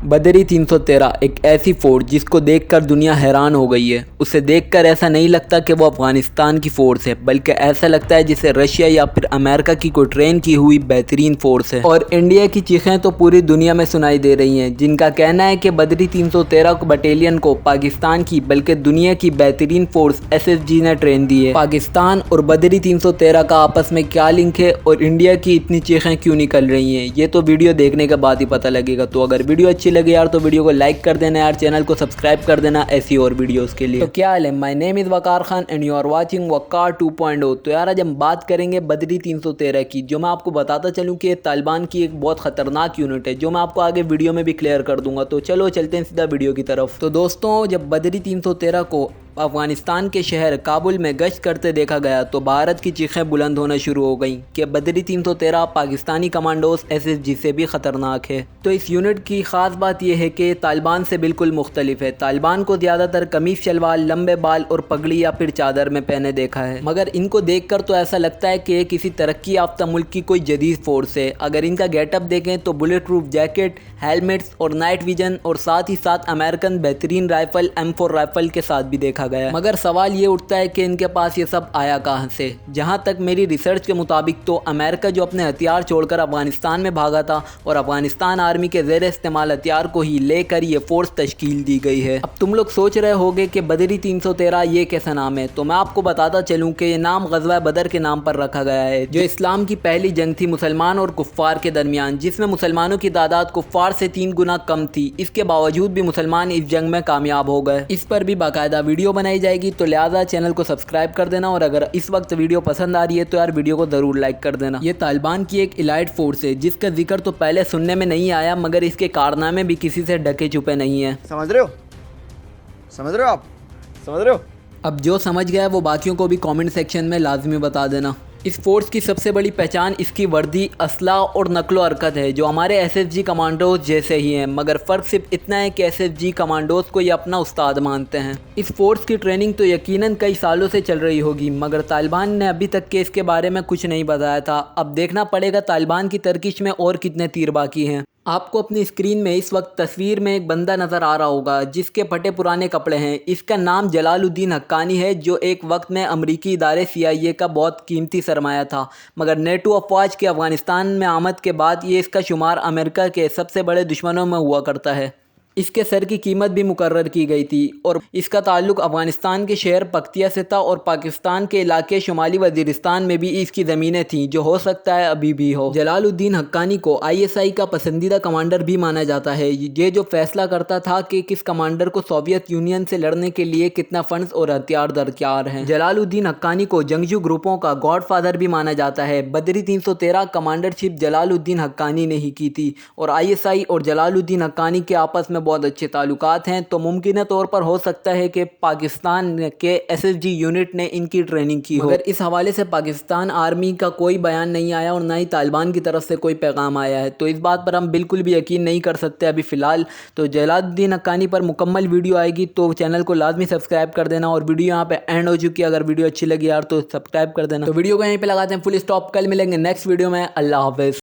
बदरी 313 एक ऐसी फ़ोर्स जिसको देखकर दुनिया हैरान हो गई है। उसे देखकर ऐसा नहीं लगता कि वो अफ़गानिस्तान की फ़ोर्स है, बल्कि ऐसा लगता है जैसे रशिया या फिर अमेरिका की कोई ट्रेन की हुई बेहतरीन फ़ोर्स है। और इंडिया की चीखें तो पूरी दुनिया में सुनाई दे रही हैं, जिनका कहना है कि बदरी 313 बटालियन को पाकिस्तान की बल्कि दुनिया की बेहतरीन फ़ोर्स SSG ने ट्रेन दी है। पाकिस्तान और बदरी 313 का आपस में क्या लिंक है और इंडिया की इतनी चीखें क्यों निकल रही हैं, ये तो वीडियो देखने के बाद ही पता लगेगा। तो अगर वीडियो अच्छी लगे यार तो वीडियो को लाइक कर देना यार, चैनल को सब्सक्राइब कर देना ऐसी और वीडियोस के लिए। तो क्या हाल है, my name is Waqar Khan and you are watching Waqar 2.0। तो यार आज हम बात करेंगे बदरी 313 की, जो मैं आपको बताता चलूँ कि तालिबान की एक बहुत ख़तरनाक यूनिट है, जो मैं आपको आगे वीडियो में भी क्लियर कर दूंगा। तो चलो चलते हैं सीधा वीडियो की तरफ। तो दोस्तों, जब बदरी 313 को अफ़गानिस्तान के शहर काबुल में गश्त करते देखा गया तो भारत की चीखें बुलंद होना शुरू हो गईं कि बदरी 313 पाकिस्तानी कमांडोज SSG से भी ख़तरनाक है। तो इस यूनिट की ख़ास बात यह है कि तालिबान से बिल्कुल मुख्तलिफ है। तालिबान को ज़्यादातर कमीज़ शलवार, लंबे बाल और पगड़ी या फिर चादर में पहने देखा है, मगर इनको देखकर तो ऐसा लगता है कि किसी तरक्की याफ्ता मुल्क की कोई जदीद फोर्स है। अगर इनका गेटअप देखें तो बुलेट प्रूफ जैकेट, हेलमेट्स और नाइट विजन और साथ ही साथ अमेरिकन बेहतरीन राइफल M4 राइफल के साथ भी देखा गया। मगर सवाल ये उठता है कि इनके पास ये सब आया कहाँ से। जहाँ तक मेरी रिसर्च के मुताबिक तो अमेरिका जो अपने हथियार छोड़कर अफगानिस्तान में भागा था और अफगानिस्तान आर्मी के ज़ेर इस्तेमाल हथियार को ही लेकर ये फोर्स तश्कील दी गई है। अब तुम लोग सोच रहे होगे कि बदरी 313 ये कैसा नाम है, तो मैं आपको बताता चलूँ कि ये नाम ग़ज़वा बदर के नाम पर रखा गया है, जो इस्लाम की पहली जंग थी मुसलमान और कुफ़ार के दरमियान, जिसमें मुसलमानों की तादाद कुफ़ार से 3 गुना कम थी। इसके बावजूद भी मुसलमान इस जंग में कामयाब हो गए। इस पर भी बाकायदा वीडियो बनाई जाएगी, तो लिहाजा चैनल को सब्सक्राइब कर देना। और अगर इस वक्त वीडियो पसंद आ रही है तो यार वीडियो को ज़रूर लाइक कर देना। ये तालिबान की एक इलाइट फोर्स है, जिसका जिक्र तो पहले सुनने में नहीं आया, मगर इसके कारनामे भी किसी से ढके छुपे नहीं है। समझ रहे हो आप समझ रहे हो। अब जो समझ गया वो बाकियों को भी कमेंट सेक्शन में लाजमी बता देना। इस फोर्स की सबसे बड़ी पहचान इसकी वर्दी, असला और नकलो हरकत है, जो हमारे SSG कमांडोज जैसे ही हैं, मगर फ़र्क सिर्फ इतना है कि SSG कमांडोज को ये अपना उस्ताद मानते हैं। इस फोर्स की ट्रेनिंग तो यकीनन कई सालों से चल रही होगी, मगर तालिबान ने अभी तक के इसके बारे में कुछ नहीं बताया था। अब देखना पड़ेगा तालिबान की तरकीश में और कितने तीर बाकी हैं। आपको अपनी स्क्रीन में इस वक्त तस्वीर में एक बंदा नज़र आ रहा होगा जिसके फटे पुराने कपड़े हैं। इसका नाम जलालुद्दीन हक्कानी है, जो एक वक्त में अमरीकी इदारे CIA का बहुत कीमती सरमाया था, मगर नेटो अफवाज के अफ़गानिस्तान में आमद के बाद ये इसका शुमार अमेरिका के सबसे बड़े दुश्मनों में हुआ करता है। इसके सर की कीमत भी मुकर्रर की गई थी और इसका ताल्लुक अफ़गानिस्तान के शहर पख्तिया से था और पाकिस्तान के इलाके शुमाली वज़ीरिस्तान में भी इसकी ज़मीनें थीं, जो हो सकता है अभी भी हो। जलालुद्दीन हक्कानी को ISI का पसंदीदा कमांडर भी माना जाता है, ये जो फैसला करता था कि किस कमांडर को सोवियत यूनियन से लड़ने के लिए कितना फंड्स और हथियार दरकार हैं। जलालुद्दीन हक्कानी को जंगजू ग्रुपों का गॉडफादर भी माना जाता है। बदरी 313 कमांडरशिप जलालुद्दीन हक्कानी ने ही की थी और ISI और जलालुद्दीन हक्कानी के आपस में बहुत अच्छे ताल्लुकात हैं, तो मुमकिन तौर पर हो सकता है कि पाकिस्तान के SSG यूनिट ने इनकी ट्रेनिंग की हो। मगर इस हवाले से पाकिस्तान आर्मी का कोई बयान नहीं आया और ना ही तालिबान की तरफ से कोई पैगाम आया है, तो इस बात पर हम बिल्कुल भी यकीन नहीं कर सकते अभी फ़िलहाल। तो जलालुद्दीन हक्कानी पर मुकम्मल वीडियो आएगी, तो चैनल को लाजमी सब्सक्राइब कर देना। और वीडियो यहाँ पे एंड हो चुकी है, अगर वीडियो अच्छी लगी यार तो सब्सक्राइब कर देना। तो वीडियो को यहीं पर लगाते हैं फुल स्टॉप, कल मिलेंगे नेक्स्ट वीडियो में। अल्लाह हाफ़िज़।